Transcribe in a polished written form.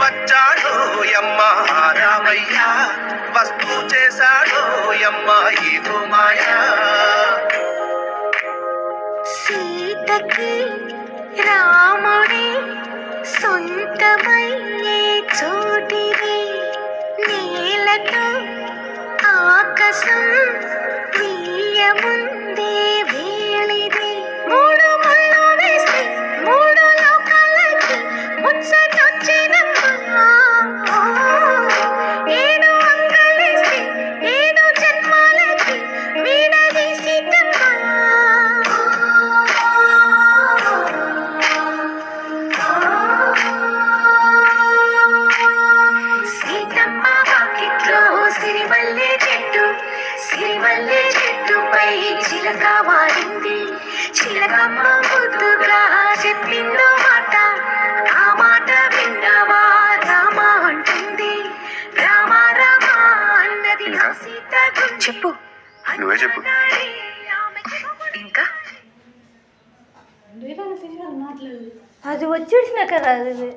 వచ్చాడో యమ్మ రామయ్య వస్తు చేశాడో యమ్మ ఏదో మాయా సీతకి రాముడి సొంతమయ్యే చోటిది నేలతో ఆకాశం వీయముందే వేళిది మూడు ముళ్ళు వేస్తే మూడు లోకాలకి ముచ్చటొచ్చినమ్మా ఏడు అంగలేస్తే ఏడు జన్మాలకి వీడదీసిద్దమ్మా సీతమ్మ వాకిట్లో సిరిమల్లె చెట్టుపై చిలక వారింది చిలకమ్మ ముద్దుగా చెప్పిందో మాట ఆ మాట విన్నవా రామ అంటుంది రామ రామ అన్నది నా సీత చెప్పు నువ్వే చెప్పు ఇంకా అది వచ్చేసిన కదా అది